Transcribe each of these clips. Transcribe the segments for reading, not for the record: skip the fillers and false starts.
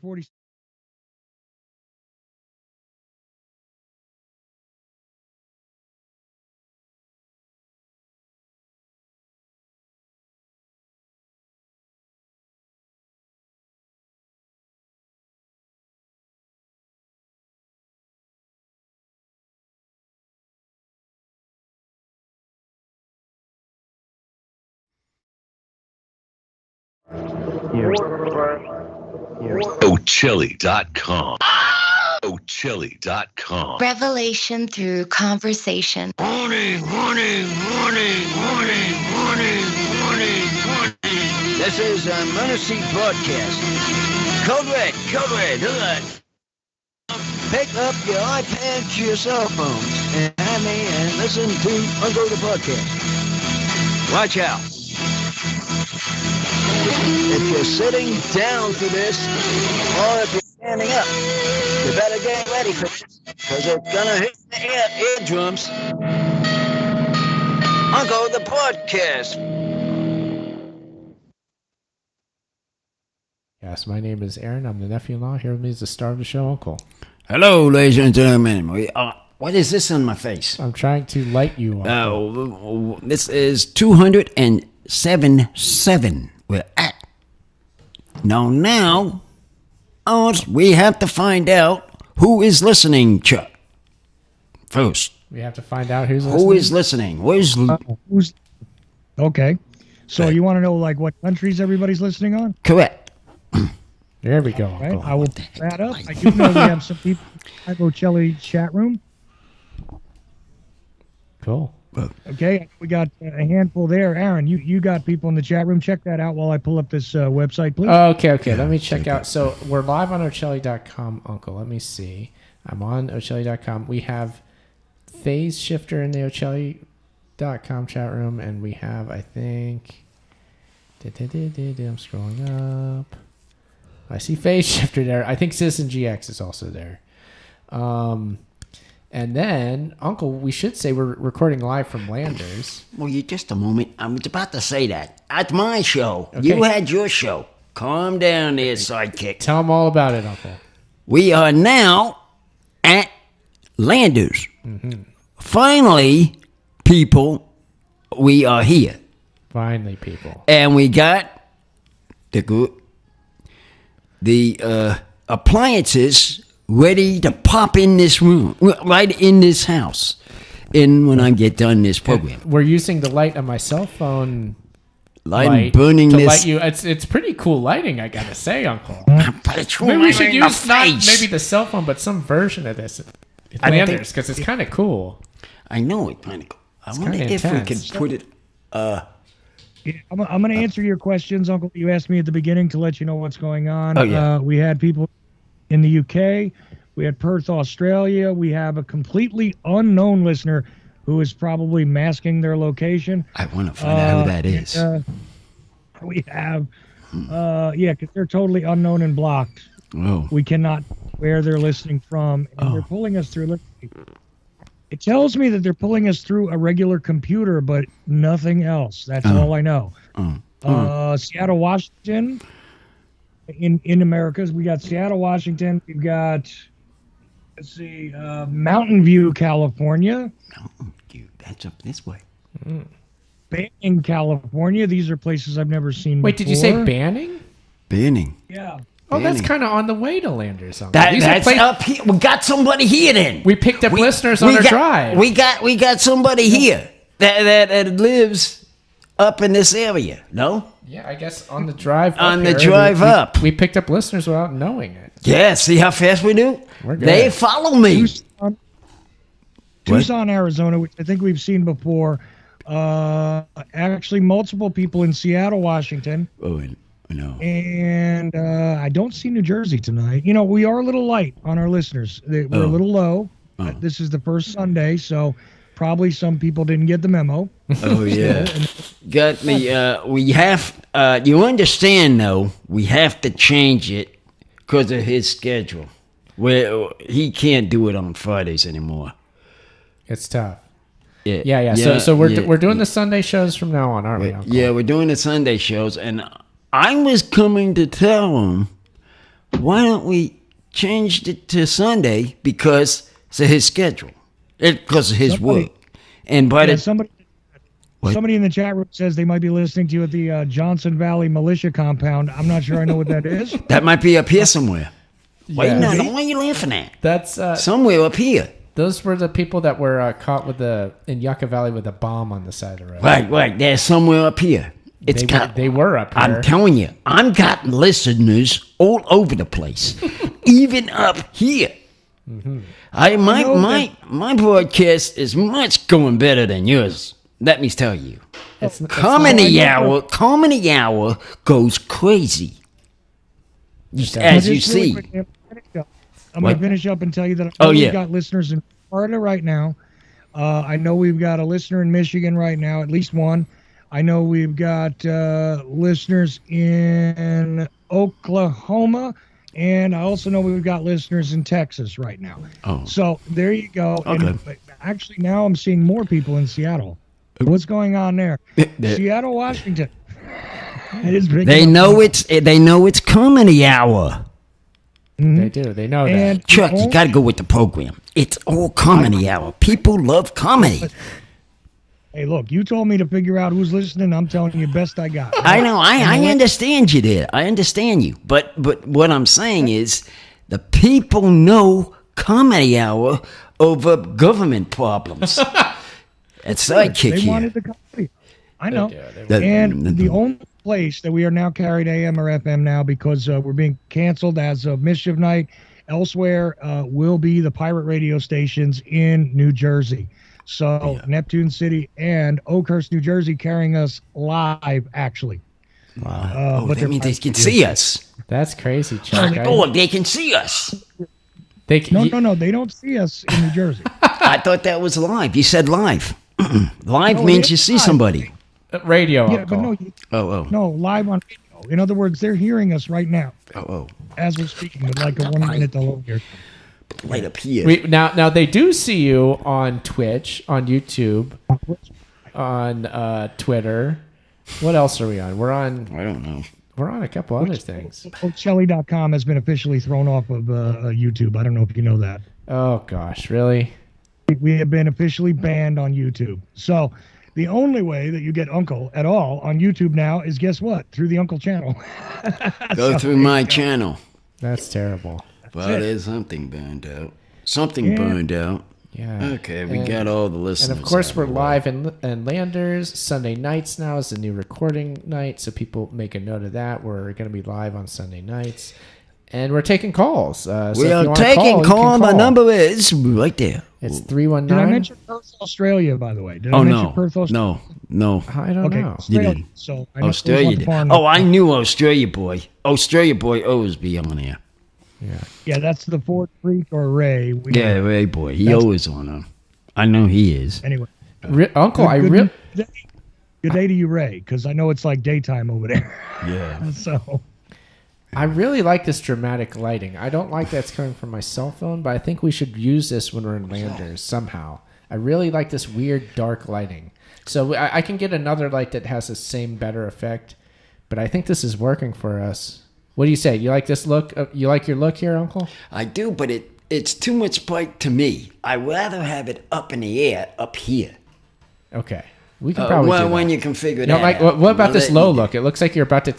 40. Ochilly.com. Ochilly.com. Revelation through conversation. Warning, warning, warning, warning, warning, warning, warning. This is a Mercy broadcast. Code red, hood. Pick up your iPads, your cell phones, and listen to Uncle the podcast. Watch out. If you're sitting down for this, or if you're standing up, you better get ready for this, because it's gonna hit the eardrums. Uncle the podcast. Yes, my name is Aaron. I'm the nephew-in-law. Here with me is the star of the show, Uncle. Hello, ladies and gentlemen. What is this on my face? I'm trying to light you up. This is 207.7. We're at. Now, we have to find out who is listening, Chuck. First. We have to find out who's listening. Who is listening? Who's Okay. So you want to know like what countries everybody's listening on? correct? There we go, Right? Uncle. I will put that up. I do know we have some people in the Ochelli chat room. Cool. Okay, we got a handful there. Aaron, you got people in the chat room. Check that out while I pull up this website, please. Okay. Let me check out. So we're live on Ochelli.com, Uncle. Let me see. I'm on Ochelli.com. We have Phase Shifter in the Ochelli.com chat room, and we have, I think... I'm scrolling up. I see Phase Shifter there. I think Citizen GX is also there. And then, Uncle, we should say we're recording live from Landers. Well, just a moment. I was about to say that. At my show. Okay. You had your show. Calm down there, sidekick. Tell them all about it, Uncle. We are now at Landers. Mm-hmm. Finally, people, we are here. Finally, people. And we got the appliances ready to pop in this room, right in this house, when I get done this program. We're using the light on my cell phone Light burning to this. light you. It's pretty cool lighting, I gotta say, Uncle. But it's Maybe we should right in the use not face. maybe the cell phone, but some version of this at I don't Landers, because it's kind of cool. I know it's kind of cool. I wonder kinda if we intense. could put it. Yeah, I'm going to answer your questions, Uncle. You asked me at the beginning to let you know what's going on. Oh, yeah. We had people in the UK. We had Perth, Australia. We have a completely unknown listener who is probably masking their location. I want to find out who that is. We have, because they're totally unknown and blocked. Oh. We cannot where they're listening from, and they're pulling us through. It tells me that they're pulling us through a regular computer, but nothing else. That's all I know. Seattle, Washington. In Americas, we got Seattle, Washington. We've got, Mountain View, California. Mountain View, that's up this way. Banning, California. These are places I've never seen Wait, before. did you say Banning? Banning. Yeah. Oh, that's Banning. kind of on the way to Landers. Uncle. That's up here. We got somebody here then. We picked up listeners on our drive. We got somebody here that lives up in this area. No? Yeah, I guess on the drive up. We picked up listeners without knowing it. Yeah, see how fast we do? We're good. They follow me. Tucson, Arizona, which I think we've seen before. Actually, multiple people in Seattle, Washington. Oh, no. And I don't see New Jersey tonight. You know, we are a little light on our listeners. We're a little low. This is the first Sunday, so probably some people didn't get the memo. Oh, yeah. Got me. We have, you understand, though, we have to change it because of his schedule. Where he can't do it on Fridays anymore. It's tough. Yeah. So we're doing the Sunday shows from now on, aren't we, Uncle? Yeah, we're doing the Sunday shows, and I was coming to tell him why don't we change it to Sunday because of his schedule, because of his work, and by the somebody in the chat room says they might be listening to you at the Johnson Valley Militia compound. I'm not sure I know what that is. That might be up here somewhere. Why Yeah. are you laughing at? That's Somewhere up here. those were the people that were caught in Yucca Valley with a bomb on the side of the road. Right. There's somewhere up here. They were up here. I'm telling you, I've got listeners all over the place, even up here. Mm-hmm. My broadcast is much going better than yours. Let me tell you. Comedy hour goes crazy. As you see. I'm going to finish up and tell you that we've got listeners in Florida right now. I know we've got a listener in Michigan right now, at least one. I know we've got listeners in Oklahoma, and I also know we've got listeners in Texas right now. Oh. So there you go. Okay. And actually, now I'm seeing more people in Seattle. What's going on there? Seattle, Washington. They know it's comedy hour. Mm-hmm. They do. They know that. Chuck, you got to go with the program. It's all comedy hour. People love comedy. Hey, look, you told me to figure out who's listening. I'm telling you, best I got. I know. I understand you there. I understand you. But what I'm saying is the people know comedy hour over government problems. That's sidekick They wanted here. the comedy. I know. And the only place that we are now carried AM or FM now because we're being canceled as of Mischief Night elsewhere will be the pirate radio stations in New Jersey. So Neptune City and Oakhurst, New Jersey, carrying us live, actually. Wow. But that means they can see us. That's crazy, Chuck. They can see us. No, they don't see us in New Jersey. I thought that was live. You said live. Live means you see somebody. Radio. Yeah, but no, live on radio. In other words, they're hearing us right now. As we're speaking, with like a 1 minute delay here. Right up here. Now they do see you on Twitch, on YouTube, on Twitter. What else are we on? We're on. I don't know. We're on a couple other things. Shelly.com has been officially thrown off of YouTube. I don't know if you know that. Oh gosh, really? We have been officially banned on YouTube. So the only way that you get Uncle at all on YouTube now is, guess what? Through the Uncle channel. Go through my channel. That's terrible. Well, there's something burned out. Something burned out. Yeah. Okay, we got all the listeners. And of course, we're live in Landers. Sunday nights now is the new recording night, so people make a note of that. We're going to be live on Sunday nights. And we're taking calls. We are taking calls. My number is right there. It's 319. Did I mention Perth, Australia, by the way? Did I mention Perth, Australia? No. I don't know. You didn't. So Australia did. I knew Australia Boy. Australia Boy always be on there. Yeah, that's the Fort Creek or Ray. Ray Boy. He always on them. I know he is. Anyway. Uncle, good day to you, Ray, because I know it's like daytime over there. Yeah. So I really like this dramatic lighting. I don't like that's coming from my cell phone, but I think we should use this when we're in Landers somehow. I really like this weird dark lighting. So I can get another light that has the same better effect, but I think this is working for us. What do you say? You like this look? You like your look here, Uncle? I do, but it's too much bright to me. I'd rather have it up in the air, up here. Okay. We can probably do that. When you can figure No, that like, what about this low look? It looks like you're about to...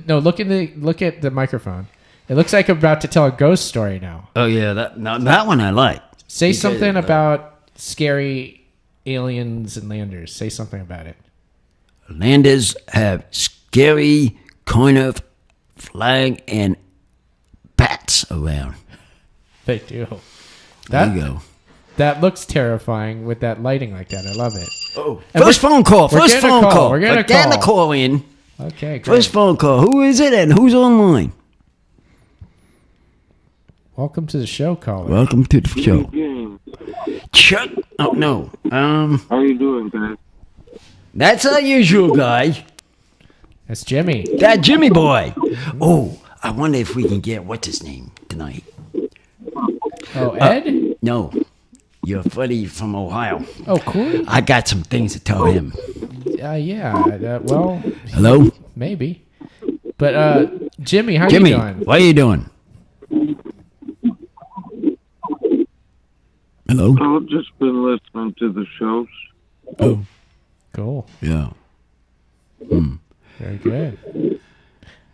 No, look at the microphone. It looks like you're about to tell a ghost story now. Oh, yeah. That one I like. Say something about scary aliens and Landers. Say something about it. Landers have scary kind of flag and bats around. They do. There you go. That looks terrifying with that lighting like that. I love it. Oh, first phone call. We're getting a call in. Okay, great. First phone call. Who is it and who's online? Welcome to the show, caller. Welcome to the show. Chuck. Oh, no. How are you doing, guys? That's our usual guy. That's Jimmy. That Jimmy boy. Oh, I wonder if we can get, what's his name tonight? Oh, Ed? No. You're Freddie from Ohio. Oh, cool. I got some things to tell him. Well. Hello? Maybe. But, Jimmy, how Jimmy, you doing? what are you doing? Hello? I've just been listening to the shows. Oh. Cool. Yeah. Very good.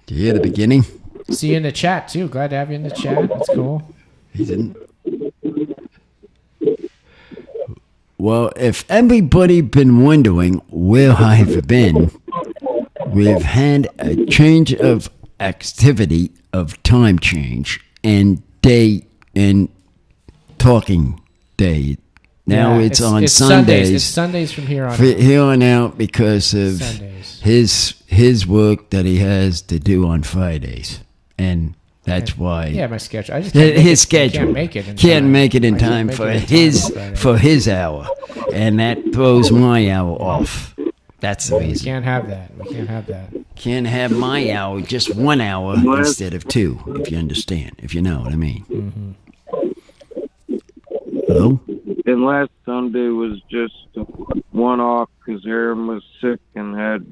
Did you hear the beginning? See you in the chat, too. Glad to have you in the chat. That's cool. He didn't. Well, if everybody been wondering where I've been, we've had a change of activity of time change and day and talking day. Now it's on Sundays. It's Sundays from here on out. Here on out because of his work that he has to do on Fridays. And that's why. Yeah, my schedule. I just his schedule. Can't make it in time for his hour. And that throws my hour off. That's the reason. We can't have that. Can't have my hour, just 1 hour instead of 2, if you understand, if you know what I mean. Mm-hmm. Hello? And last Sunday was just one off because Aaron was sick and had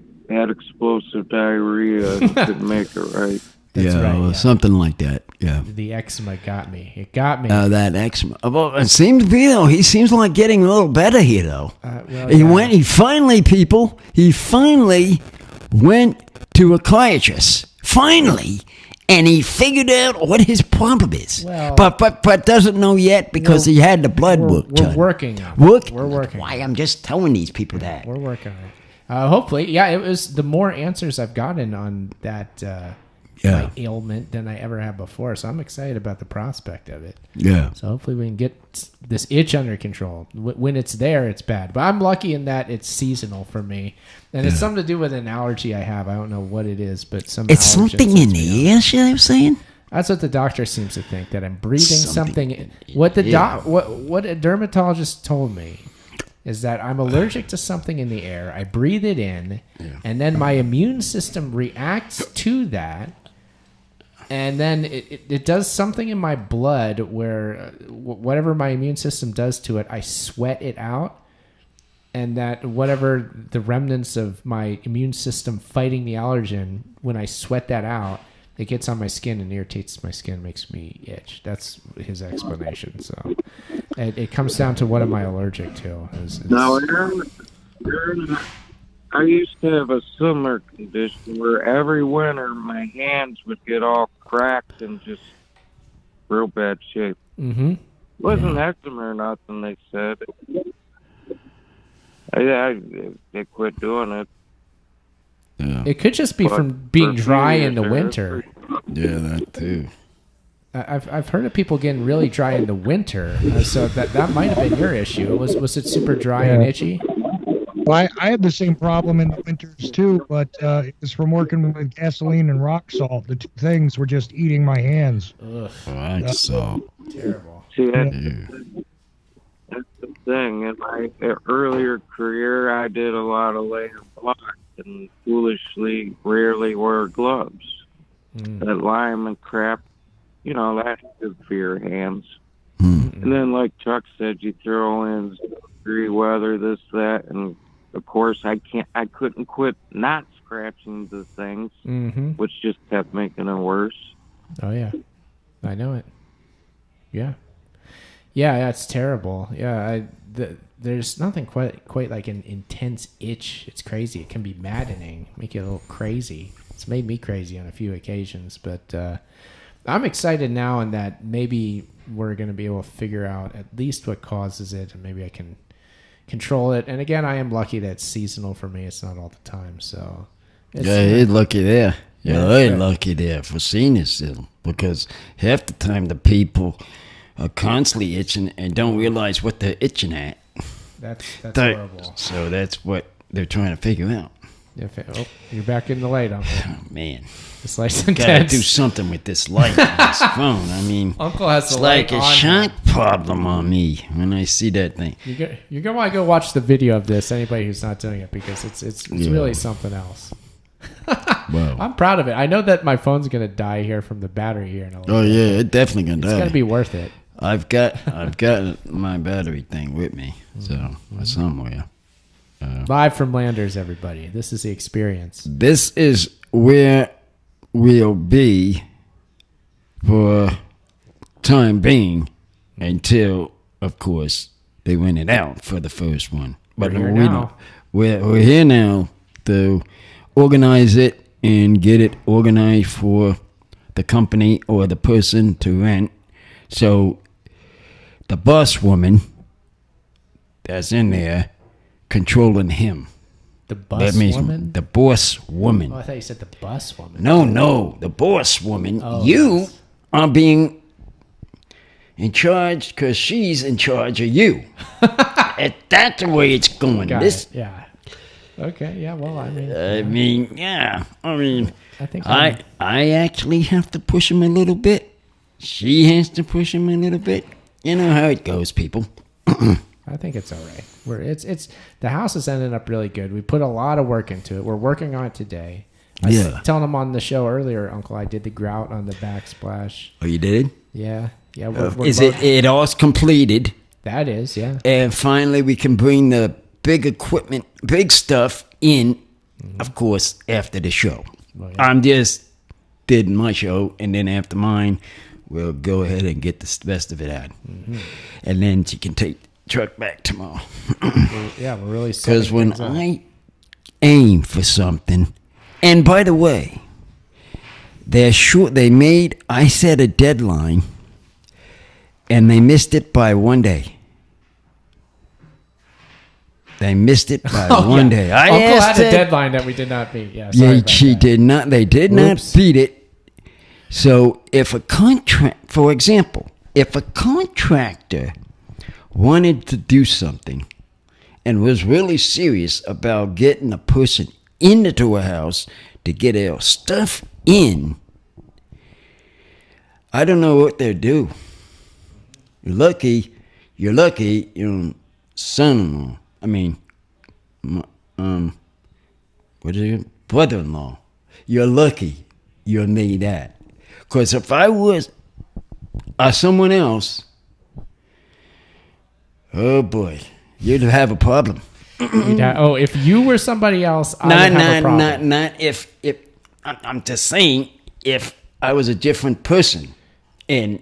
explosive diarrhea. Couldn't make it right. That's right, well, something like that. Yeah. The eczema got me. It got me. That eczema. Well, it seems to be though. He seems like getting a little better here though. He finally went to a psychiatrist. Finally. And he figured out what his problem is. Well, but doesn't know yet because he had the blood work done. We're working on it. We're working. Why? I'm just telling these people that. We're working on it. Hopefully, yeah, it was the more answers I've gotten on that my ailment than I ever had before. So I'm excited about the prospect of it. Yeah. So hopefully we can get this itch under control. When it's there, it's bad. But I'm lucky in that it's seasonal for me. And it's something to do with an allergy I have. I don't know what it is, but it's something in the air, I was saying? That's what the doctor seems to think, that I'm breathing something. What a dermatologist told me is that I'm allergic to something in the air. I breathe it in, and then my immune system reacts to that. And then it does something in my blood where whatever my immune system does to it, I sweat it out. And that whatever the remnants of my immune system fighting the allergen, when I sweat that out, it gets on my skin and irritates my skin, makes me itch. That's his explanation. So it comes down to what am I allergic to. Now, Aaron, I used to have a similar condition where every winter my hands would get all cracked and just real bad shape. Mm-hmm. Wasn't eczema or nothing, they said. They quit doing it. Yeah. It could just be from being dry in the winter. Yeah, that too. I've heard of people getting really dry in the winter, so that might have been your issue. Was it super dry and itchy? Well, I had the same problem in the winters too, but it was from working with gasoline and rock salt. The two things were just eating my hands. Ugh. Rock salt. Terrible. See, that's the thing. In my earlier career, I did a lot of layer block and foolishly rarely wore gloves. That lineman crap, that's good for your hands. And then, like Chuck said, you throw in degree weather, this, that, and of course, I couldn't quit not scratching the things, which just kept making it worse. Oh yeah, I know it. Yeah, that's terrible. Yeah, there's nothing quite like an intense itch. It's crazy. It can be maddening, make you a little crazy. It's made me crazy on a few occasions, but I'm excited now in that maybe we're going to be able to figure out at least what causes it, and maybe I can control it. And again, I am lucky that it's seasonal for me. It's not all the time, so you're lucky there. You're lucky there for seniors still, because half the time the people are constantly itching and don't realize what they're itching at. That's horrible. So that's what they're trying to figure out. Oh, you're back in the light, Uncle. Oh, man. This light's gotta do something with this light on this phone. I mean, Uncle has it's like a shock problem on me when I see that thing. You're gonna want to go watch the video of this. Anybody who's not doing it, because it's really something else. Wow. I'm proud of it. I know that my phone's gonna die here from the battery here in a little bit. Yeah, it's definitely gonna die. It's gonna be worth it. I've got my battery thing with me, so somewhere. Live from Landers, everybody. This is the experience. This is where we'll be for time being until of course, they went it out for the first one. But We're here now. We're here now to organize it and get it organized for the company or the person to rent. So the boss woman that's in there controlling him. The bus woman? The boss woman. Oh, I thought you said the bus woman. No, the boss woman. Oh, You yes. are being in charge because she's in charge of you. And that's the way it's going. Got it. Yeah. Okay. Yeah. Well, I mean, I think I actually have to push him a little bit. She has to push him a little bit. You know how it goes, people. I think it's all right. It's the house is ending up really good. We put a lot of work into it. We're working on it today. I was telling him on the show earlier, Uncle, I did the grout on the backsplash. Oh, you did? Yeah. Is it all completed? That is, yeah. And finally, we can bring the big equipment, big stuff in, of course, after the show. Oh, yeah. I'm just did my show, and then after mine, we'll go ahead and get the best of it out. Mm-hmm. And then she can take the truck back tomorrow. We're really Because when I aim for something, and by the way, I set a deadline, and they missed it by 1 day. They missed it by one day. Uncle had a deadline that we did not meet. Yeah, sorry about she that. did not. They did not beat it. So if a contractor wanted to do something and was really serious about getting a person into a house to get their stuff in, I don't know what they'd do. You're lucky, your son-in-law. I mean, what is it? Brother-in-law. You're lucky you made that. Because if I was someone else, oh boy, you'd have a problem. If you were somebody else, I would have a problem. Not if I'm just saying, if I was a different person and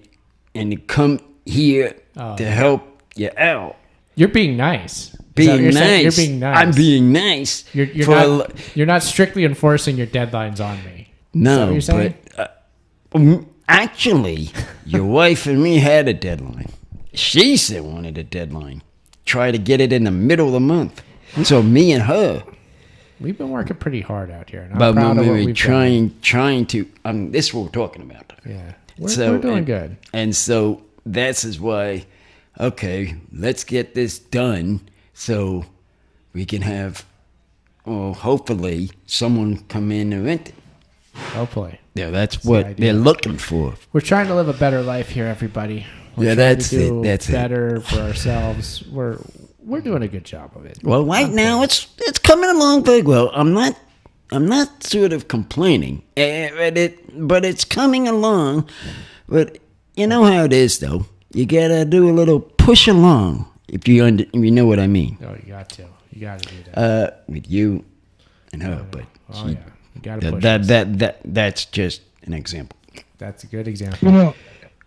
you come here to help you out. You're being nice. You're being nice. I'm being nice. You're not strictly enforcing your deadlines on me. No, but actually, your wife and me had a deadline. She said wanted a deadline. Try to get it in the middle of the month. So me and her. We've been working pretty hard out here. And I'm proud of what we've trying to. This is what we're talking about. Yeah, we're doing good. And so that's why. Okay, let's get this done so we can have, hopefully, someone come in and rent it. Hopefully. Yeah, that's what they're looking for. We're trying to live a better life here, everybody. That's it. Better for ourselves. We're doing a good job of it. Well, right now it's coming along very well. I'm not sort of complaining, but it's coming along. But you know how it is, though. You gotta do a little push along, if you know what I mean. Oh, you got to do that. With you and her, but you gotta push that's just an example. That's a good example.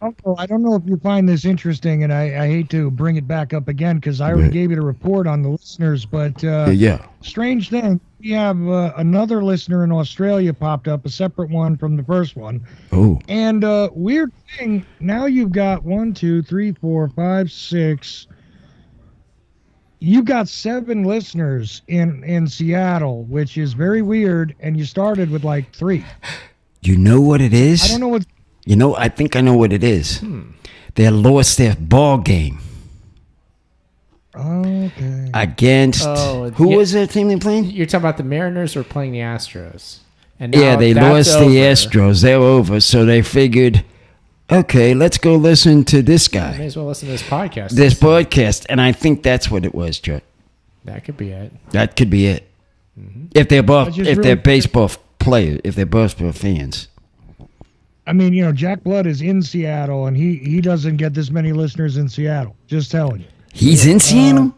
Uncle, I don't know if you find this interesting, and I hate to bring it back up again because I already gave it a report on the listeners, but strange thing, we have another listener in Australia popped up, a separate one from the first one. Oh. And weird thing, now you've got 1, 2, 3, 4, 5, 6. You've got 7 listeners in Seattle, which is very weird, and you started with like 3. You know what it is? I don't know what. I think I know what it is. They lost their ball game. Okay. Against who was that team they playing? You're talking about the Mariners were playing the Astros. And they lost the Astros. They're over, so they figured, okay, let's go listen to this guy. May as well listen to this podcast. Podcast, and I think that's what it was, Joe. That could be it. That could be it. Mm-hmm. If they're baseball players, if they're baseball fans. I mean, Jack Blood is in Seattle, and he doesn't get this many listeners in Seattle. Just telling you. He's in Seattle?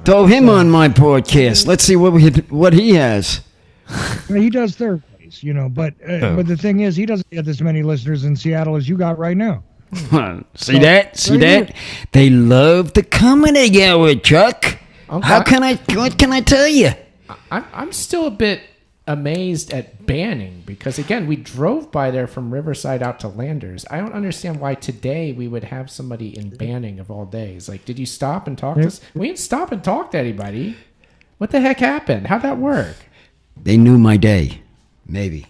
Throw him on my podcast. Let's see what he has. He does Thursdays, but the thing is, he doesn't get as many listeners in Seattle as you got right now. See that? See that? They love the comedy hour, Chuck. Okay. What can I tell you? I'm still a bit amazed at Banning because, again, we drove by there from Riverside out to Landers. I don't understand why today we would have somebody in Banning of all days. Like, did you stop and talk to us? We didn't stop and talk to anybody. What the heck happened? How'd that work? They knew my day. Maybe.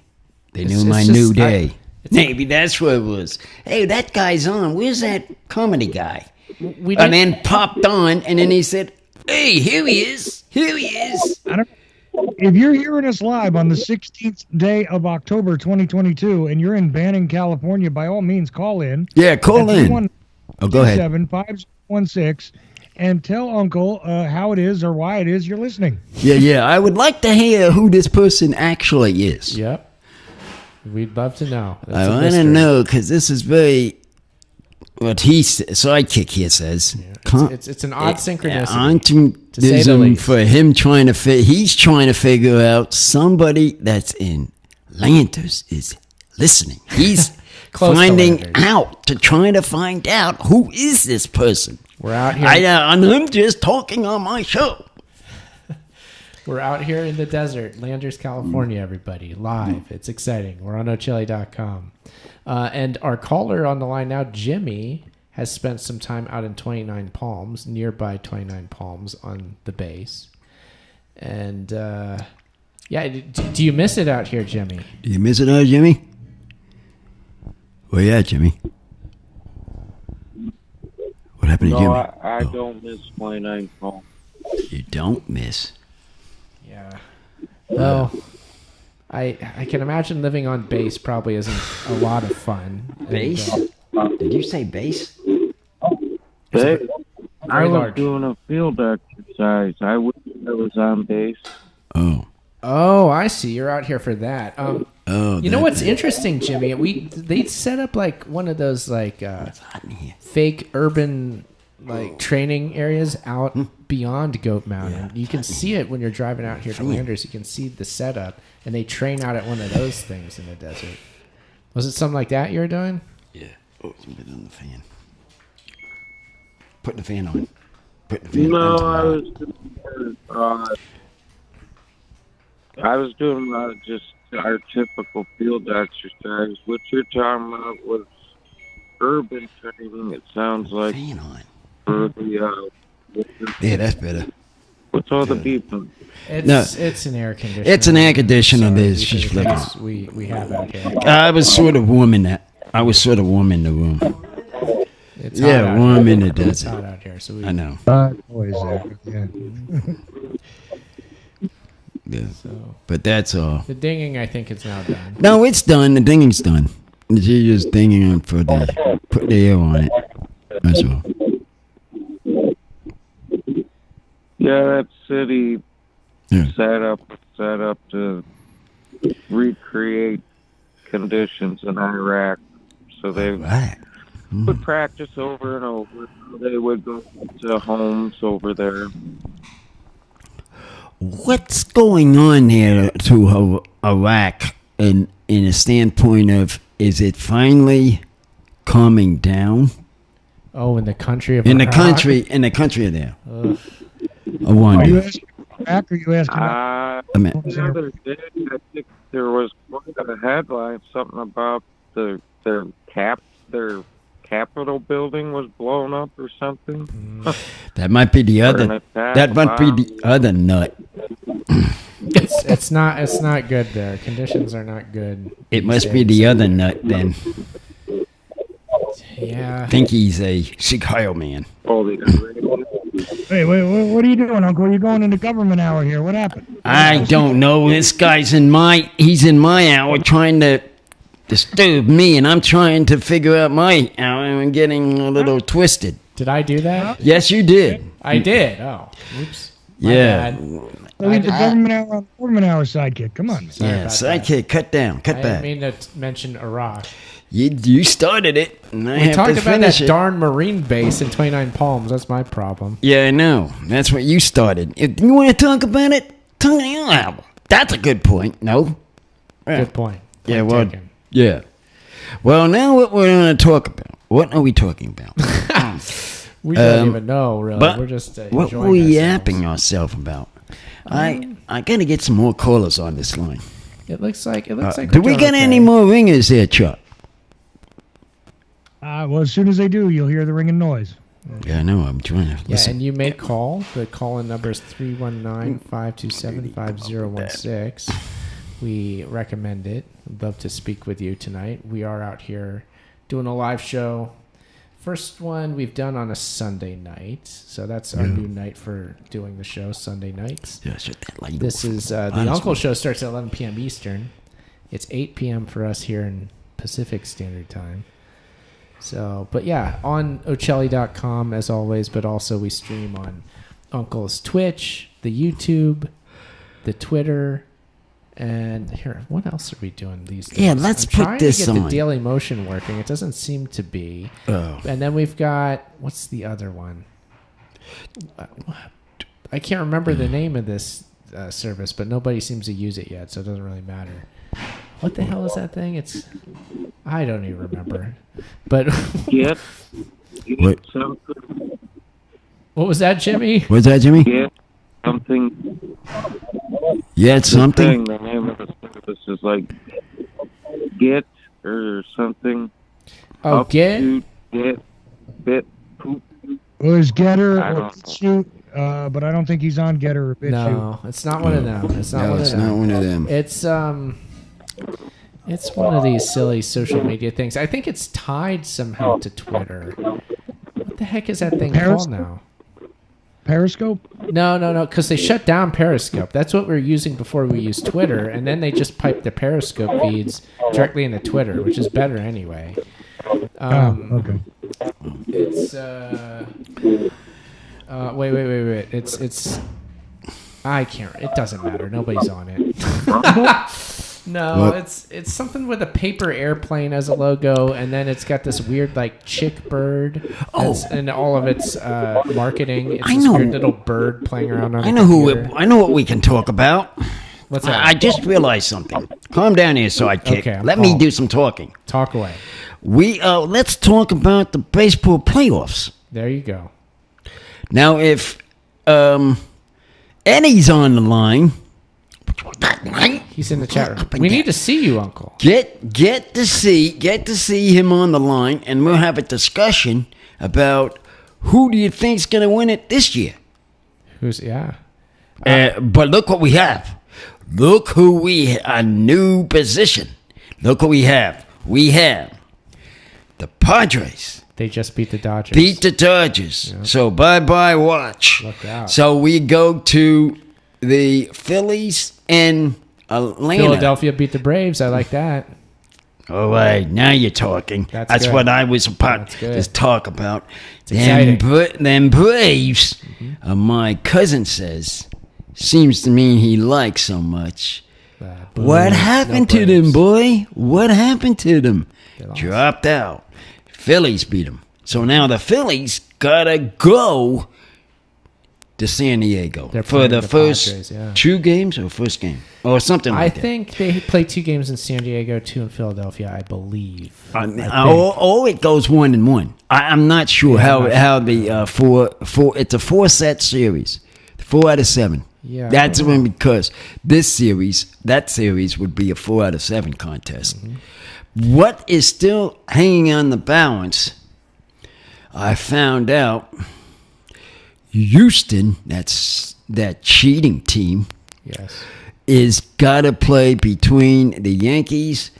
They knew my new day. Maybe that's what it was. Hey, that guy's on. Where's that comedy guy? And then popped on, and then he said, hey, here he is. Here he is. If you're hearing us live on the 16th day of October 2022 and you're in Banning, California, by all means, call in. Yeah, call in. Oh, go ahead. 5016 and tell Uncle how it is or why it is you're listening. Yeah. I would like to hear who this person actually is. Yep. We'd love to know. I want to know because this is very what sidekick here says. Yeah, it's an odd synchronicity. To say the least. For him trying to he's trying to figure out somebody that's in Landers is listening. He's trying to find out who is this person. We're out here. I'm just talking on my show. We're out here in the desert, Landers, California, everybody, live. It's exciting. We're on Ochelli.com. And our caller on the line now, Jimmy, has spent some time out in 29 Palms, nearby 29 Palms on the base. And, do you miss it out here, Jimmy? Do you miss it out, Jimmy? Where you at, Jimmy? What happened to Jimmy? I don't miss 29 Palms. You don't miss? Yeah. Well, I can imagine living on base probably isn't a lot of fun. Base? Did you say base? I was doing a field exercise. I wish I was on base. Oh, I see. You're out here for that. You know what's interesting, Jimmy? They set up like one of those like fake urban like training areas out beyond Goat Mountain. You can see it when you're driving out here to Landers. You can see the setup, and they train out at one of those things in the desert. Was it something like that you were doing? Yeah. Oh, it's a bit on the fan. Put the fan on. Put the fan on. I was doing just our typical field exercise. What you're talking about was urban training. It sounds like fan on. For the yeah, that's better. What's all the beeping? It's an air conditioner. It's an air conditioner. It's just flipping. We have out here. I was sort of warming that. I was sort of warming the room. It's warm in the desert. It's hot out here, so I know. Always there. Yeah. Yeah. So, but that's all. The dinging, I think, is now done. No, it's done. The dinging's done. You're just dinging on for put the air on it. That's all. Yeah, that city set up to recreate conditions in Iraq. So they would practice over and over. They would go to homes over there. What's going on there to Iraq in a standpoint of, is it finally calming down? Oh, in the country of Iraq? In the country of there. I wonder. Are you asking Iraq or are you asking the other day, I think there was quite a headline, something about their Capitol building was blown up or something. That might be the other. That might be the other nut. It's not good there. Conditions are not good. It must be the other nut then. Yeah. I think he's a Chicago man. Hey, wait, what are you doing, Uncle? You're going into government hour here. What happened? I don't know. This guy's he's in my hour trying to disturb me, and I'm trying to figure out my hour, and I'm getting a little twisted. Did I do that? Yes, you did. I did. Oh, oops. Yeah. The government hour on the government hour sidekick. Come on, man. Yeah, sidekick. Cut down. Cut back. I didn't mean to mention Iraq. You started it, and I have to finish it. We talked about that darn Marine base in 29 Palms. That's my problem. Yeah, I know. That's what you started. If you want to talk about it, that's a good point. No? Good point. Yeah, well, yeah. Well, now what we're going to talk about What are we talking about? We don't even know, really. But we're just what enjoying were we ourselves. yapping ourselves about? I got to get some more callers on this line. It looks like. Do we're we doing get okay. any more ringers here, Chuck? Well, as soon as they do, you'll hear the ringing noise. Yeah, I know. I'm trying to Yeah, listen. and you may call. The call-in number is 319-527-5016. We recommend it. I'd love to speak with you tonight. We are out here doing a live show. First one we've done on a Sunday night. So that's our new night for doing the show, Sunday nights. Yeah, shut that light This off. is the Uncle Show starts at 11 p.m. Eastern. It's 8 p.m. for us here in Pacific Standard Time. So, but yeah, on Ocelli.com as always, but also we stream on Uncle's Twitch, the YouTube, the Twitter, and here, what else are we doing these days? Yeah, let's I'm put trying this to get on. the Daily Motion working. It doesn't seem to be. Oh. And then we've got, what's the other one? I can't remember the name of this service, but nobody seems to use it yet, so it doesn't really matter. What the hell is that thing? I don't even remember. But Get What? something. what was that, Jimmy? What's that, Jimmy? Get something. Yeah, it's something. The name of the service is like Get or something. Oh, Up Get? to Get Bit Poop. Well, there's Getter I or don't know. BitChute, but I don't think he's on Getter or BitChute. No, it's not one of them. It's not No, one it's of them. not one of them. It's one of these silly social media things. I think it's tied somehow to Twitter. What the heck is that thing called now? Periscope? No, because they shut down Periscope. That's what we were using before we used Twitter, and then they just piped the Periscope feeds directly into Twitter, which is better anyway. Okay. It's wait. It's I can't. It doesn't matter. Nobody's on it. No, What? it's something with a paper airplane as a logo, and then it's got this weird like chick bird. And all of its marketing. It's I this know. weird little bird playing around on. I a know computer. I know what we can talk about. What's that? I just realized something. Calm down here, sidekick. Okay, I'm Let me calm. do some talking. Talk away. We let's talk about the baseball playoffs. There you go. Now, if Eddie's on the line, He's in the chat room. We need to see you, Uncle. get to see him on the line, and we'll have a discussion about who do you think's going to win it this year. Who's yeah? But look what we have. Look who a new position. Look what we have. We have the Padres. They just beat the Dodgers. Beat the Dodgers. Yeah. So bye watch. Look out. So we go to the Phillies and Atlanta. Philadelphia beat the Braves. I like that. All right, now you're talking. That's good. what I was about That's good. to talk about. exciting. Them Braves, my cousin says, seems to me he likes so much. What happened to them, boy? What happened to them? lost. Dropped out. Phillies beat them. So now the Phillies gotta go to San Diego They're for playing the the first Padres, yeah. 2 games or first game or something I like that. think they play 2 games in San Diego, 2 in Philadelphia, I believe. I think. It goes 1-1. I'm not sure Yeah, how the four. It's a 4-set series, 4 out of 7. Yeah, That's I don't when because that series would be a 4 out of 7 contest. Mm-hmm. What is still hanging on the balance? I found out Houston, that cheating team, Yes. is got to play between the Yankees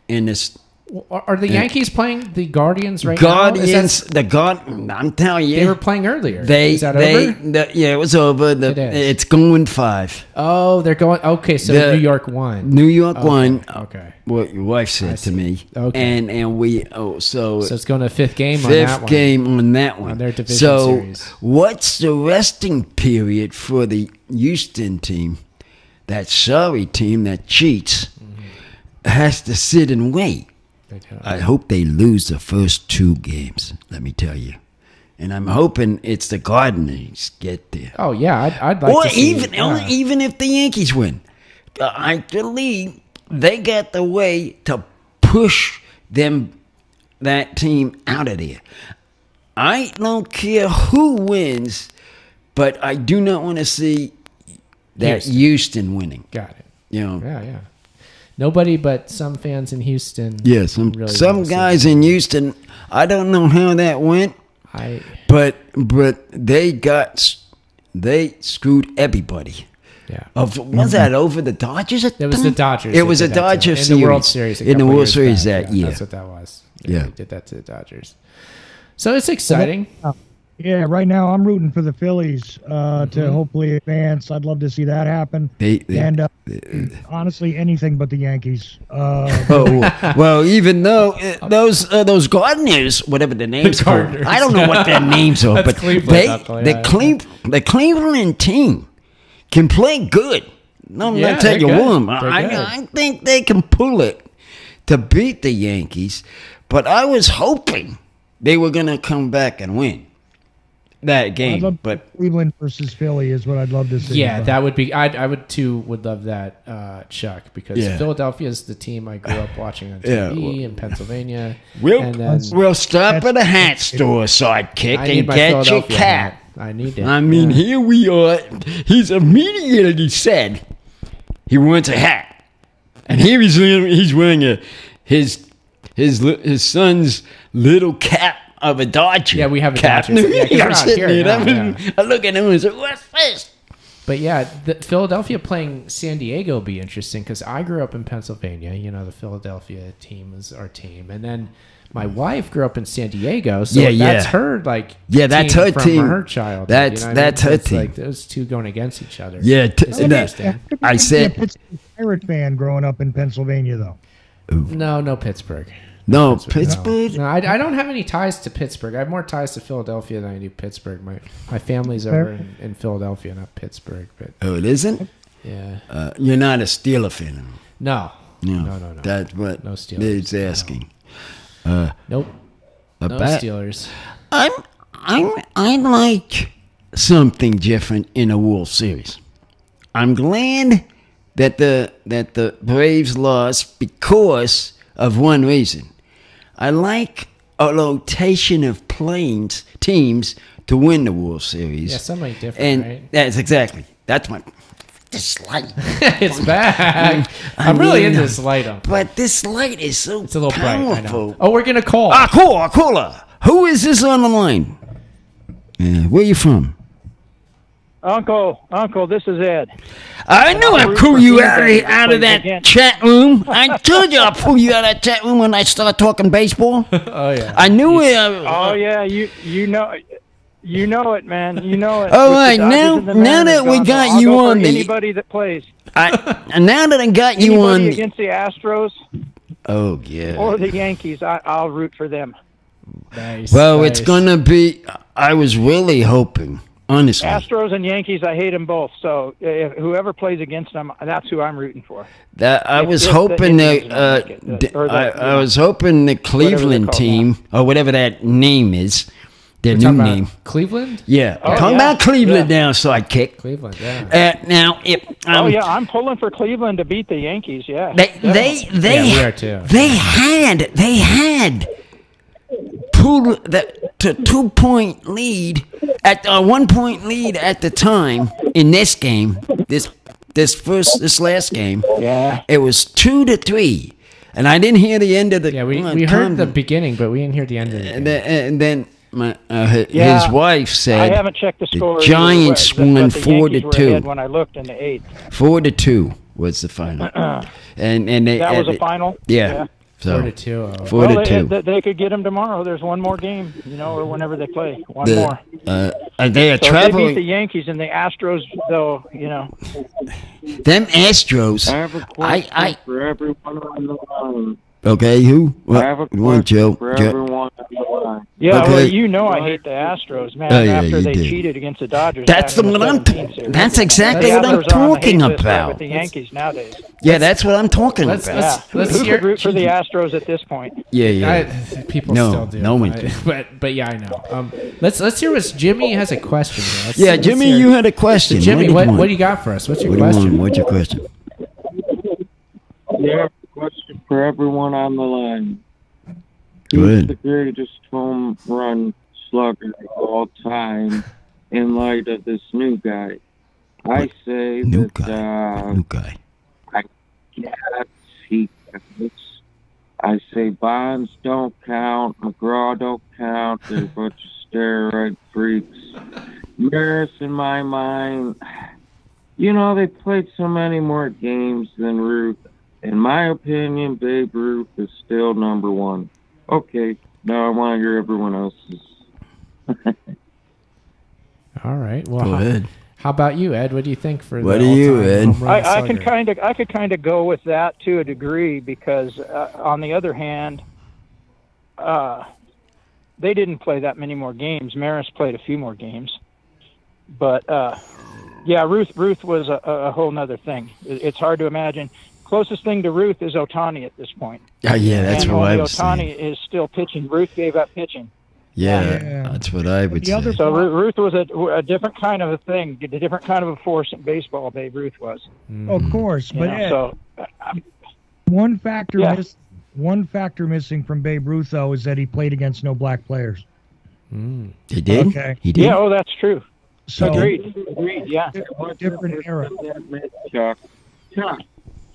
and the Well, are the Yankees playing the Guardians right now? Is that- I'm telling you. They were playing earlier. They, is that they, over? yeah, it was over. It is. It's going 5. Oh, they're going. Okay, so The- New York won. New York won. Okay. What your wife said to me. Okay. And we So it's going to 5th game on that 5th one. game on that one. On their division so series. what's the resting period for the Houston team? That sorry team that cheats Mm-hmm. has to sit and wait. They don't. I hope they lose the first 2 games. Let me tell you. And I'm hoping it's the Gardeners get there. Oh yeah, I'd like Or to see. even if the Yankees win, I believe they got the way to push them that team out of there. I don't care who wins, but I do not want to see that Houston winning. Got it. Yeah. Nobody but some fans in Houston. Yeah, really some guys in Houston. I don't know how that went. But they screwed everybody. Yeah. Was that over the Dodgers? It was the Dodgers. It was a Dodgers in the World Series. In the World Series that year. That's what that was. Yeah. They did that to the Dodgers. So it's exciting. Yeah, right now I'm rooting for the Phillies to hopefully advance. I'd love to see that happen. Honestly, anything but the Yankees. Well, even though those Gardeners, whatever the names are, I don't know what their names are, but the Cleveland team can play good. I tell you what, I think they can pull it to beat the Yankees, but I was hoping they were going to come back and win that game. But Cleveland versus Philly is what I'd love to see. Yeah, that would be. I would love that, Chuck, because Philadelphia is the team I grew up watching on TV in Pennsylvania. We'll stop at a hat store, sidekick, and get your cat. I need it. I mean, here we are. He's immediately said he wants a hat, and here he's wearing his son's little cap of a Dodger. Yeah, we have a cap. Dodgers. I look at him and say, "What's this?" But yeah, Philadelphia playing San Diego will be interesting because I grew up in Pennsylvania. The Philadelphia team is our team, and then my wife grew up in San Diego, so that's her that's her team from her childhood. That's her team. Like those two going against each other. Yeah, I said Pittsburgh Pirate fan growing up in Pennsylvania though. No, Pittsburgh. No, Pittsburgh? No, I don't have any ties to Pittsburgh. I have more ties to Philadelphia than I do Pittsburgh. My family's over in Philadelphia, not Pittsburgh. But it isn't? Yeah. You're not a Steeler fan? No. That's what no Steelers. It's asking. No. Nope. No Steelers. I like something different in a World Series. I'm glad that the Braves lost because of one reason. I like a rotation of teams to win the World Series. Yeah, something different, right? That's this light. It's back. I'm really into this light. But this light is so it's a little powerful. Bright, I know. Oh, we're going to call. Caller. Who is this on the line? Where you from? Uncle, this is Ed. I knew I'd pull you out of that chat room. I told you I'd pull you out of that chat room when I start talking baseball. Oh yeah. I knew it. Oh yeah, you know it, man. You know it. All right, now that we got you on the anybody that plays. And now that I got you on against the Astros. Oh yeah. Or the Yankees, I'll root for them. Nice. Well, it's gonna be. I was really hoping. Honestly. Astros and Yankees, I hate them both. So whoever plays against them, that's who I'm rooting for. I was hoping the Cleveland team or whatever that name is, their new name. Cleveland? Yeah. Talking about Cleveland now, sidekick. Cleveland, yeah. Now, I'm pulling for Cleveland to beat the Yankees. Yeah. We are too. They had pulled to 2-point lead at a 1-point lead at the time in this game. This last game. Yeah. It was 2-3, and I didn't hear the end of the. Yeah, we heard the beginning, but we didn't hear the end of it. And then his wife said. I haven't checked the score. The Giants won 4-2. When I looked in the 8th. 4-2 was the final. and that was a final. Yeah. So 4-2. 4-2. They could get them tomorrow. There's one more game, or whenever they play. One more. They are traveling. They beat the Yankees and the Astros, though. Them Astros. I have a question for everyone on the line. Okay, who? I have a question for everyone on the line. Yeah, okay. Well, I hate the Astros, man. After they cheated against the Dodgers. That's That's exactly what I'm talking about. With the Yankees nowadays. Yeah, that's what I'm talking about. Who could root for the Astros at this point? Yeah. People still do. No one do. But yeah, I know. Let's hear what Jimmy has a question. Jimmy, you had a question. So Jimmy, what do you got for us? What's your question? What's your question? Yeah, question for everyone on the line. He's the greatest home run slugger of all time in light of this new guy. I say New that guy. I guess he counts. I say Bonds don't count, McGraw don't count. They're a bunch of steroid freaks. Maris, in my mind, they played so many more games than Ruth. In my opinion, Babe Ruth is still number one. Okay, now I want to hear everyone else's. All right. Well, Go ahead. How about you, Ed? What do you think for What the do you, all-time Ed? home run I slugger? could kind of go with that to a degree because on the other hand, they didn't play that many more games. Maris played a few more games, but Ruth was a whole nother thing. It's hard to imagine. Closest thing to Ruth is Ohtani at this point. Yeah, that's and what I only was Ohtani saying. is still pitching. Ruth gave up pitching. Yeah, that's what I would say. So Ruth was a different kind of a thing, a different kind of a force in baseball. Babe Ruth was. Of course, but one factor missing from Babe Ruth though is that he played against no black players. He did. Okay. He did. Yeah. Oh, that's true. So Agreed. Yeah. different era.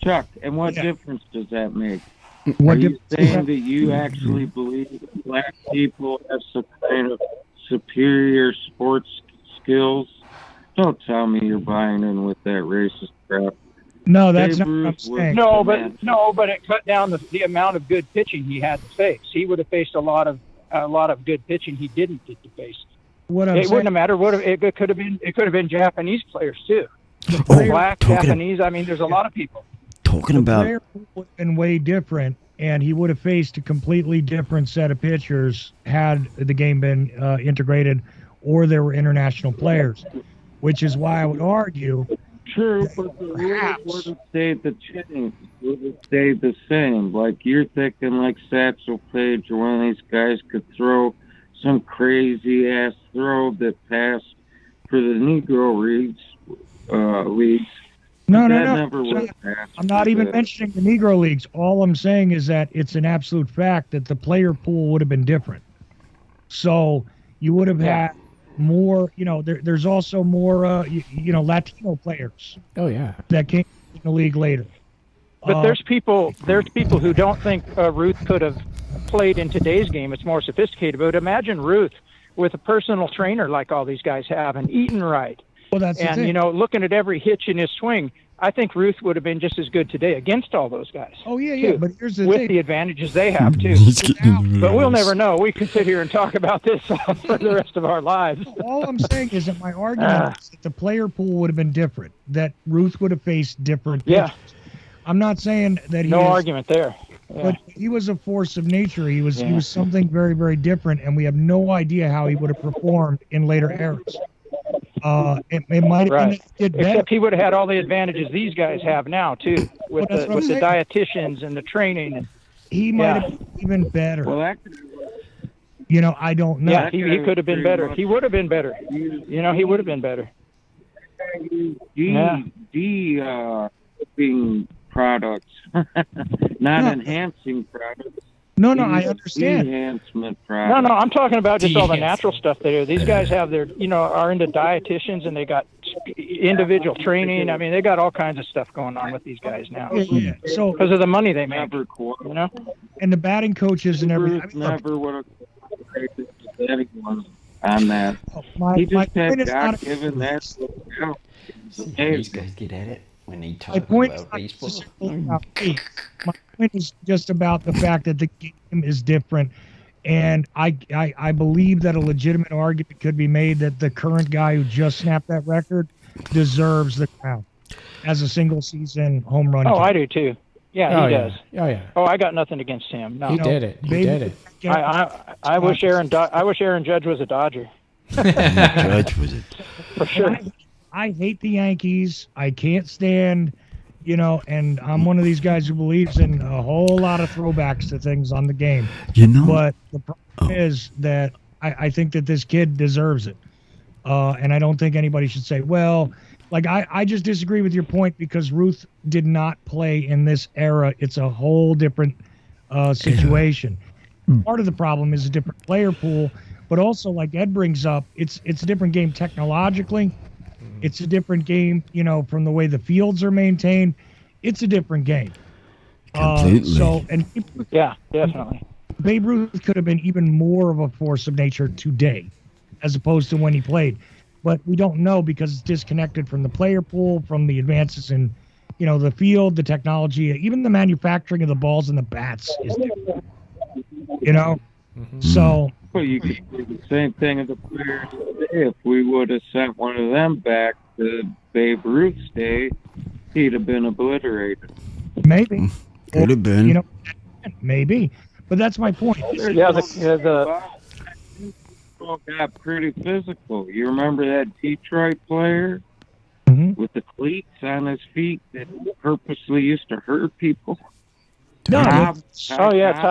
Chuck, and what difference does that make? What Are you difference saying that you actually believe that black people have some kind of superior sports skills? Don't tell me you're buying in with that racist crap. No, that's not what I'm saying. No, but it cut down the amount of good pitching he had to face. He would have faced a lot of good pitching he didn't get to face. It wouldn't have mattered. It could have been Japanese players too. Black, Japanese. I mean, there's a lot of people. Talking about the player would have been way different, and he would have faced a completely different set of pitchers had the game been integrated, or there were international players. Which is why I would argue. True, but the rules would have stayed the same. Like you're thinking, like Satchel Paige or one of these guys could throw some crazy ass throw that passed for the Negro leagues. No. I'm not even mentioning the Negro leagues. All I'm saying is that it's an absolute fact that the player pool would have been different. So you would have had more. There's also more. Latino players. Oh yeah. That came in the league later. But there's people who don't think Ruth could have played in today's game. It's more sophisticated. But imagine Ruth with a personal trainer like all these guys have and eating right. Well, that's and looking at every hitch in his swing, I think Ruth would have been just as good today against all those guys. Oh yeah. But here's the with thing. the advantages they have too. But we'll never know. We could sit here and talk about this for the rest of our lives. All I'm saying is that my argument is that the player pool would have been different. That Ruth would have faced different pitchers. I'm not saying that he argument there. Yeah. But he was a force of nature. He was something very, very different, and we have no idea how he would have performed in later eras. It might have been did better. Except he would have had all the advantages these guys have now too, with the dietitians and the training. And, he might have been even better. Well, I don't know. Yeah, he could have been better. He would have been better. He would have been better. Being products, not enhancing products. No, I understand. Enhancement products. No, I'm talking about just all the natural stuff they do. These guys have are into dietitians and they got individual training. I mean, they got all kinds of stuff going on with these guys now. Yeah. So because of the money they make, and the batting coaches and everything. Never would have created anyone on that. He just had God given that. These guys get at it when they talk about baseball. My point is just about the fact that the game is different, and I believe that a legitimate argument could be made that the current guy who just snapped that record deserves the crown as a single season home run. Oh, I do too. Yeah, he does. Oh yeah. Oh, I got nothing against him. No, he did it. He did it. I wish Aaron Judge was a Dodger. Judge was it for sure. I hate the Yankees. I can't stand, and I'm one of these guys who believes in a whole lot of throwbacks to things on the game. But the problem is that I think that this kid deserves it. And I don't think anybody should say, well, like I just disagree with your point because Ruth did not play in this era. It's a whole different situation. part of the problem is a different player pool, but also like Ed brings up, it's a different game technologically. It's a different game, from the way the fields are maintained. It's a different game. Completely. Yeah, definitely. Babe Ruth could have been even more of a force of nature today, as opposed to when he played. But we don't know because it's disconnected from the player pool, from the advances in, the field, the technology, even the manufacturing of the balls and the bats is different. So. Well, you could do the same thing as the players today. If we would have sent one of them back to Babe Ruth's day, he'd have been obliterated. Maybe. Could have been. Maybe. But that's my point. The got pretty physical. You remember that Detroit player with the cleats on his feet that purposely used to hurt people? No. Ty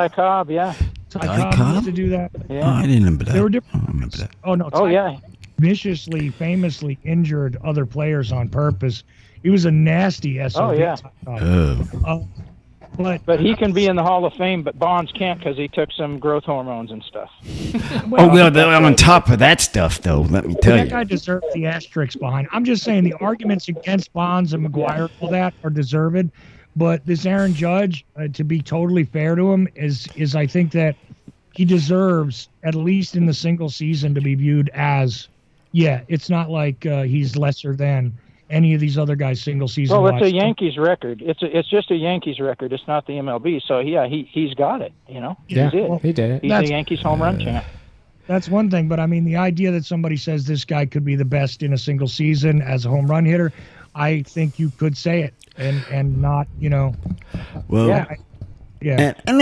Cobb, yeah. Ty Cobb used to do that. Yeah. Oh, I didn't remember that. They were different. I don't remember that. Oh, no. Yeah. Viciously, famously injured other players on purpose. He was a nasty SOB. Oh, yeah. But he can be in the Hall of Fame, but Bonds can't because he took some growth hormones and stuff. On top of that stuff, though, let me tell you. That guy deserves the asterisks behind. I'm just saying the arguments against Bonds and McGuire, all that, are deserved. But this Aaron Judge, to be totally fair to him, is I think that he deserves, at least in the single season, to be viewed as, it's not like he's lesser than any of these other guys single season. Well, it's a Yankees record. It's just a Yankees record. It's not the MLB. So he's got it. Yeah, he did it. He's the Yankees home run champ. That's one thing, but I mean the idea that somebody says this guy could be the best in a single season as a home run hitter, I think you could say it and not, Well, yeah. And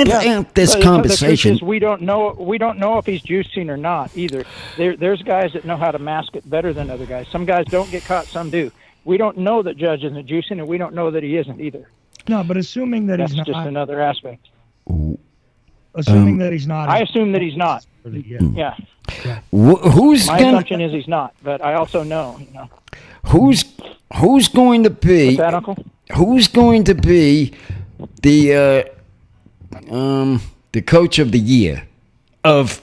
this conversation, the we don't know if he's juicing or not either. There's guys that know how to mask it better than other guys. Some guys don't get caught, some do. We don't know that Judge isn't juicing, and we don't know that he isn't either. No, but assuming that that's he's not, just another aspect. Assuming that he's not, I assume that he's not. Yeah. Who's my assumption is he's not, but I also know, who's going to be? What's that, Uncle? Who's going to be the coach of the year of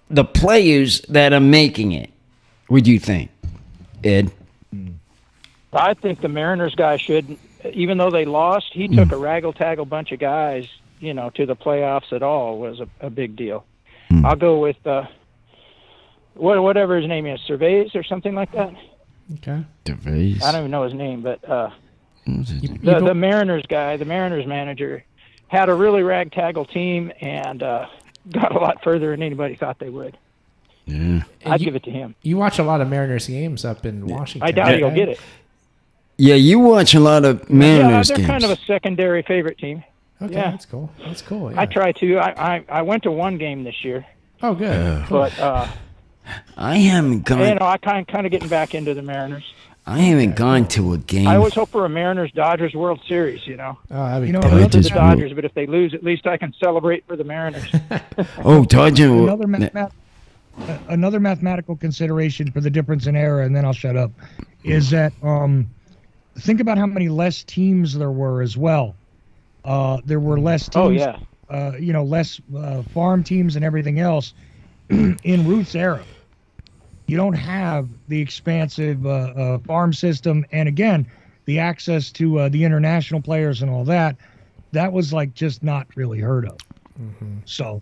the players that are making it? Would you think, Ed? I think the Mariners guy should, even though they lost, he took a raggle-taggle bunch of guys, to the playoffs at all was a big deal. I'll go with whatever his name is, Cervais or something like that. Okay. Cervais. I don't even know his name, but the Mariners guy, the Mariners manager, had a really ragtaggle team and got a lot further than anybody thought they would. Yeah. I'd give it to him. You watch a lot of Mariners games up in Washington. I doubt he'll get it. Yeah, you watch a lot of Mariners they're games. kind of a secondary favorite team. Okay, yeah. That's cool. That's cool. Yeah. I try to. I went to one game this year. Oh, good. But I haven't gone. I kind of getting back into the Mariners. I haven't gone to a game. I always hope for a Mariners-Dodgers World Series. Oh, that'd be I love the Dodgers, but if they lose, at least I can celebrate for the Mariners. Dodgers. Another mathematical consideration for the difference in era, and then I'll shut up, is that think about how many less teams there were as well. There were less teams. Oh, yeah. Less farm teams and everything else in Ruth's era. You don't have the expansive farm system, and again, the access to the international players and all that. That was just not really heard of. Mm-hmm. So,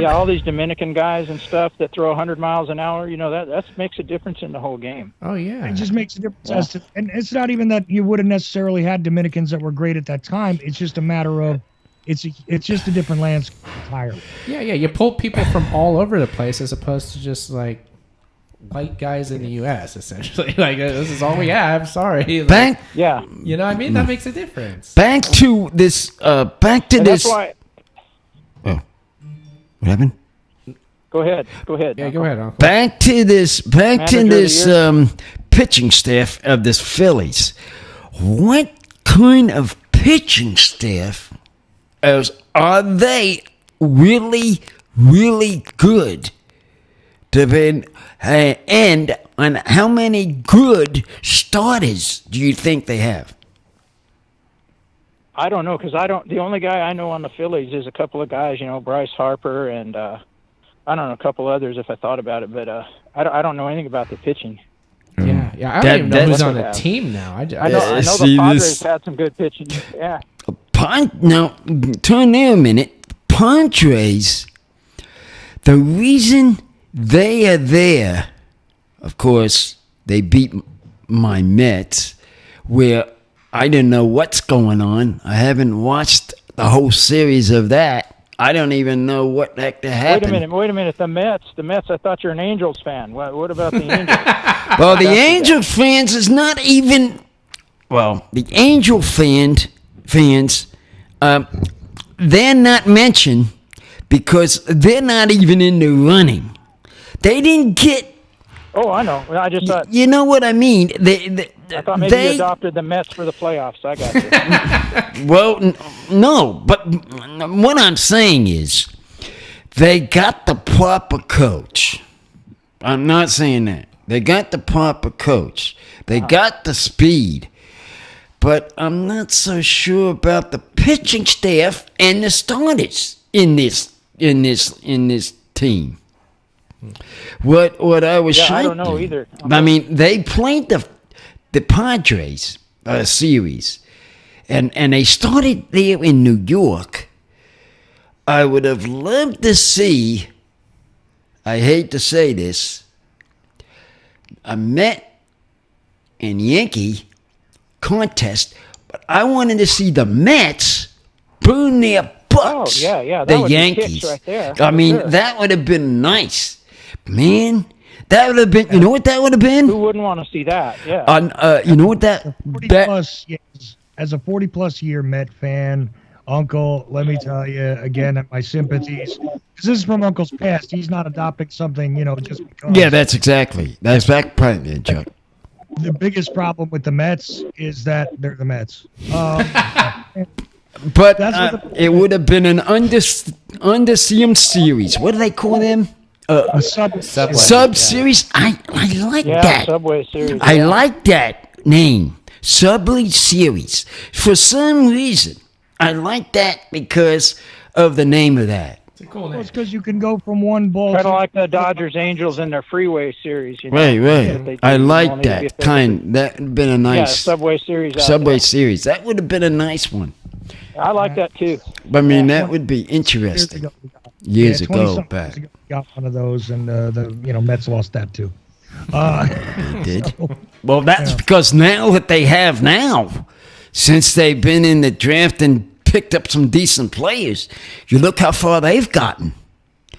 all these Dominican guys and stuff that throw 100 miles an hour. That makes a difference in the whole game. Oh yeah, it just makes a difference. Yeah. And it's not even that you wouldn't necessarily had Dominicans that were great at that time. It's just a matter of it's just a different landscape entirely. Yeah. You pull people from all over the place as opposed to just white guys in the U.S. essentially. This is all we have. Sorry. Back. Yeah. You know what I mean? That makes a difference. Back to this. Back to this. That's why. Oh, what happened? Go ahead. Yeah, go ahead, Uncle. Back to this pitching staff of this Phillies. What kind of pitching staff are they really, really good? And on how many good starters do you think they have? I don't know, because the only guy I know on the Phillies is a couple of guys, Bryce Harper and I don't know, a couple others if I thought about it, but I don't know anything about the pitching. Yeah. I don't even know who's on the team now. I know the Padres had some good pitching. Yeah. Now, turn there a minute. Padres, the reason they are there, of course, they beat my Mets, where I didn't know what's going on. I haven't watched the whole series of that. I don't even know what the heck happened. Wait a minute. The Mets. I thought you're an Angels fan. What about the Angels? Well, the Angel fans is not even. Well, the Angel fans, they're not mentioned because they're not even in the running. They didn't get. Oh, I know. I just thought. You know what I mean? I thought maybe you adopted the Mets for the playoffs. I got you. Well, no, but what I'm saying is they got the proper coach. I'm not saying that. They got the proper coach. They got the speed. But I'm not so sure about the pitching staff and the starters in this team. What I was shocked. I don't know either. I mean, they played the Padres series, and they started there in New York. I would have loved to see, I hate to say this, a Met and Yankee contest, but I wanted to see the Mets burn their butts. Oh, yeah, that the would Yankees. Be right there, I mean, that would have been nice, man. That would have been. You know what that would have been? Who wouldn't want to see that? Yeah. You know what that? 40+ years, as a 40+ year Met fan, Uncle, let me tell you again, my sympathies. Because this is from Uncle's past. He's not adopting something, just because. Yeah, that's exactly right, Chuck. The biggest problem with the Mets is that they're the Mets. But it would have been an underseam series. What do they call them? A sub series. I like that. Subway series. I like that name, Subway series. For some reason, I like that because of the name of that. It's a cool name. Well, it's because you can go from one ball. Kind of like the Dodgers Angels in their Freeway series. Right. I like that kind. That would have been a nice Subway series. Subway series. That would have been a nice one. I like that too. I mean, that would be interesting. Years ago, back. Got one of those, and the Mets lost that too. They did. Well, that's because now that they have since they've been in the draft and picked up some decent players, you look how far they've gotten.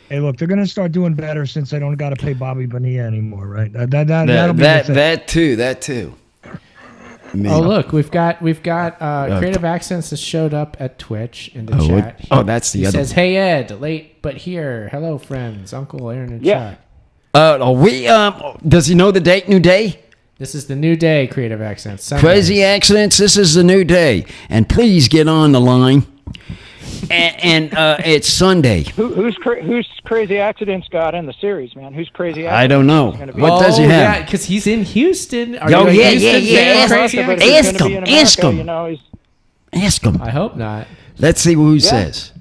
Hey, look, they're going to start doing better since they don't got to pay Bobby Bonilla anymore, right? That too. Maybe. Oh, look, we've got Creative Accents has showed up at Twitch in the chat. That's the he other. Says, "Hey Ed, late but here. Hello, friends. Uncle Aaron in chat." Does he know the date? New day. This is the new day. Creative Accents. Sunday. Crazy Accents. This is the new day, and please get on the line. And it's Sunday. Who's Crazy Accidents got in the series, man? Who's Crazy Accidents? I don't know. What does he have? Yeah, because he's in Houston. Yeah. Ask him. I hope not. Let's see who says.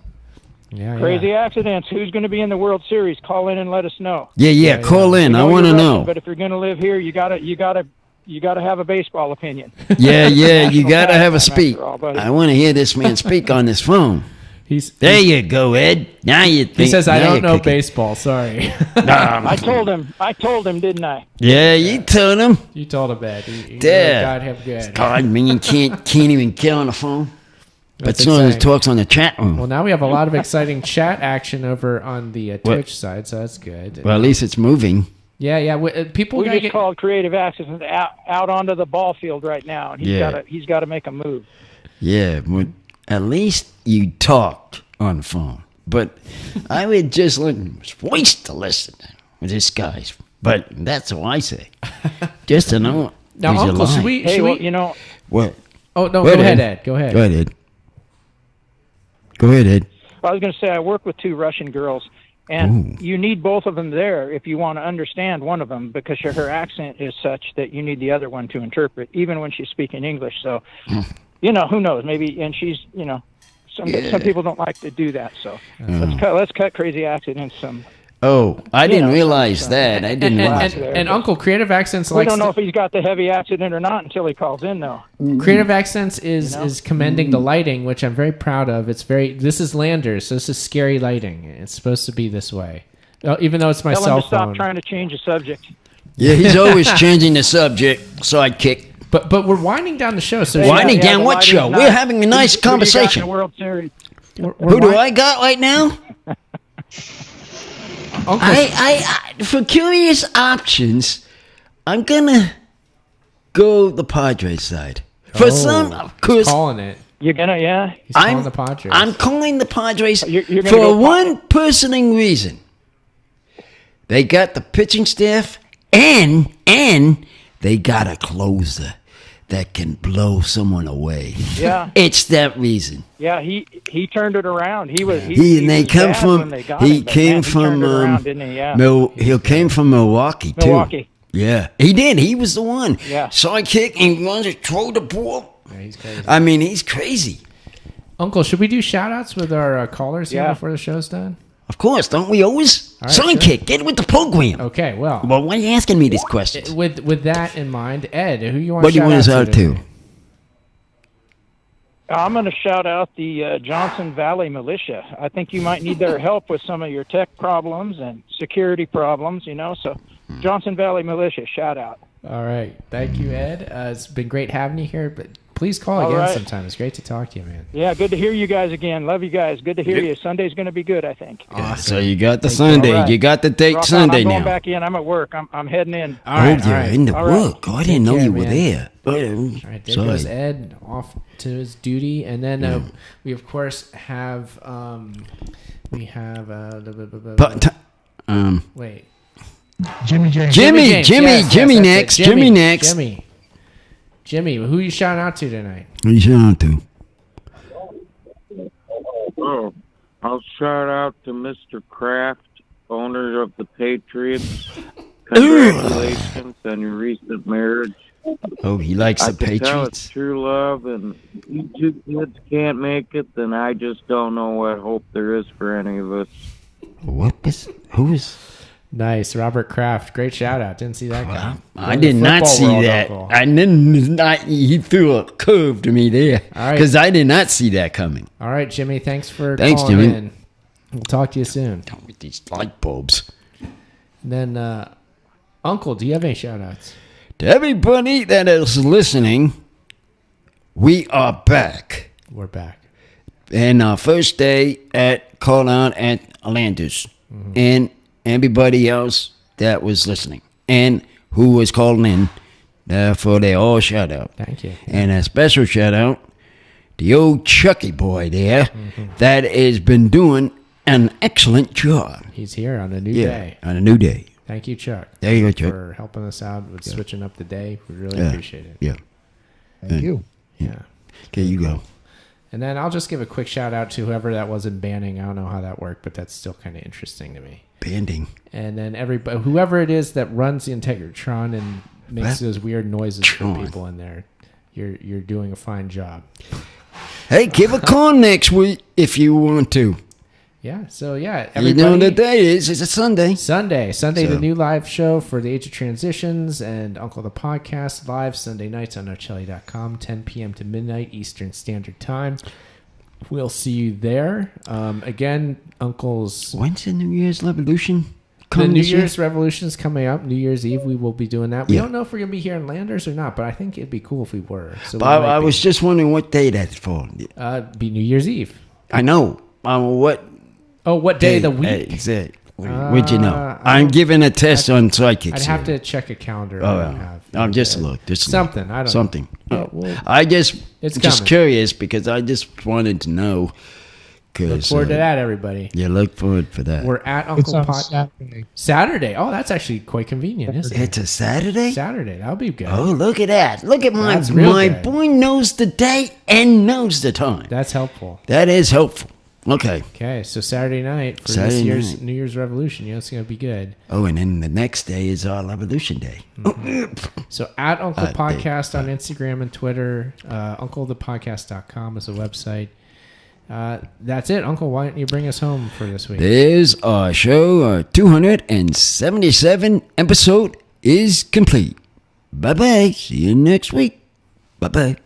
Yeah. Crazy Accidents. Who's going to be in the World Series? Call in and let us know. Yeah. Call in. I want to know. But if you're going to live here, you gotta have a baseball opinion. Yeah. You gotta have a speak. I want to hear this man speak on this phone. There you go, Ed. Now you think. He says, "I don't know baseball." Sorry. I told him, didn't I? Yeah, you told him. You told him, Ed. God have good. God, man, you can't even get on the phone. But someone talks on the chat room. Well, now we have a lot of exciting chat action over on the Twitch side, so that's good. Well, at least it's moving. Yeah. People we just called Creative Access out onto the ball field right now, and he's got to make a move. Yeah, at least you talked on the phone. But I would just waste to listen with this guy's. But that's what I say. Just to know. Now, Uncle, should we? What? Oh no! Go ahead, Ed. Go ahead. Go ahead, Ed. I was going to say I work with 2 Russian girls, and you need both of them there if you want to understand one of them, because her accent is such that you need the other one to interpret, even when she's speaking English. So, you know, who knows? Maybe, and she's, you know, some people don't like to do that. So let's cut crazy accidents some. Oh, I didn't realize that. I didn't realize that. And Uncle, Creative Accents we don't know if he's got the heavy accident or not until he calls in, though. Creative Accents is commending the lighting, which I'm very proud of. This is Landers, so this is scary lighting. It's supposed to be this way. Even though it's my cell phone. Tell him to stop trying to change the subject. Yeah, he's always changing the subject. Sidekick. But we're winding down the show. So winding down what show? We're having a nice conversation. Who World Series? Who do I got right now? I for curious options, I'm gonna go the Padres side. For some, of course, calling it. You're gonna, yeah. He's calling the Padres. I'm calling the Padres you're for one personal reason. They got the pitching staff, and they got a closer that can blow someone away. Yeah, it's that reason. Yeah, he turned it around. He came from Milwaukee too. Milwaukee. Yeah, he did. He was the one. Yeah, sidekick and runs and throw the ball. Yeah, he's crazy. I mean, he's crazy. Uncle, should we do shout-outs with our callers here before the show's done? Of course, don't we always? Right, sidekick, get with the program. Okay, well, why are you asking me these questions? With that in mind, Ed, who you want? What do you want to shout out to? I'm going to shout out the Johnson Valley Militia. I think you might need their help with some of your tech problems and security problems. You know, so Johnson Valley Militia, shout out. All right, thank you, Ed. It's been great having you here, but please call again sometime. It's great to talk to you, man. Yeah, good to hear you guys again. Love you guys. Good to hear you. Sunday's going to be good, I think. Awesome. So you got the Sunday. Right. You got the date Sunday now. I'm going back in. I'm at work. I'm heading in. All right. You're in the work. I didn't know you were there. All right, there goes Ed off to his duty. And then we, of course, have... wait. Jimmy next. Jimmy, who you shouting out to tonight? Who you shouting out to? Oh, I'll shout out to Mr. Kraft, owner of the Patriots. Congratulations on your recent marriage. Oh, he likes the Patriots. I can tell it's true love, and if you two kids can't make it, then I just don't know what hope there is for any of us. Who is... Nice, Robert Kraft. Great shout out. Didn't see that guy. I did not see that. Uncle. I didn't. He threw a curve to me there because I did not see that coming. All right, Jimmy. Thanks for calling in. We'll talk to you soon. With these light bulbs. And then, Uncle, do you have any shout outs? To everybody that is listening, we are back. We're back. And our first day at Call Out at Landers. Mm-hmm. And everybody else that was listening and who was calling in, therefore they all shout out. Thank you. And a special shout out to the old Chucky boy there that has been doing an excellent job. He's here on a new day. On a new day. Thank you, Chuck. There you go, Chuck. For helping us out with switching up the day. We really appreciate it. Yeah. Thank you. Yeah. Okay, you go. And then I'll just give a quick shout out to whoever that was in banning. I don't know how that worked, but that's still kind of interesting to me. Banding. And then whoever it is that runs the Integratron and makes those weird noises for people in there, you're doing a fine job. Hey, give a call next week if you want to. Yeah. So everybody. You know what the day is? It's a Sunday. Sunday, the new live show for the Age of Transitions and Uncle the Podcast live Sunday nights on Ochelli.com, 10 p.m. to midnight Eastern Standard Time. We'll see you there. Again, Uncle's... When's the New Year's Revolution? The New Year's Revolution is coming up. New Year's Eve, we will be doing that. We don't know if we're going to be here in Landers or not, but I think it'd be cool if we were. So I was just wondering what day that's for. Be New Year's Eve. I know. What day of the week? Exactly. What'd you know? I'm giving a test on psychics. I'd have to check a calendar. I'm just look. Something. I don't know. Something. It's just curious because I just wanted to know. Look forward to that, everybody. Yeah, look forward for that. We're at Uncle Pot. Saturday. Oh, that's actually quite convenient, isn't it? It's a Saturday? Saturday. That'll be good. Oh, look at that. Look at my boy knows the day and knows the time. That's helpful. That is helpful. Okay. Okay, so Saturday night for Saturday this year's night. New Year's Revolution. It's going to be good. Oh, and then the next day is our Revolution Day. Mm-hmm. So at Uncle Podcast on Instagram and Twitter. UncleThePodcast.com is a website. That's it, Uncle. Why don't you bring us home for this week? There's our show. 277 episode is complete. Bye-bye. See you next week. Bye-bye.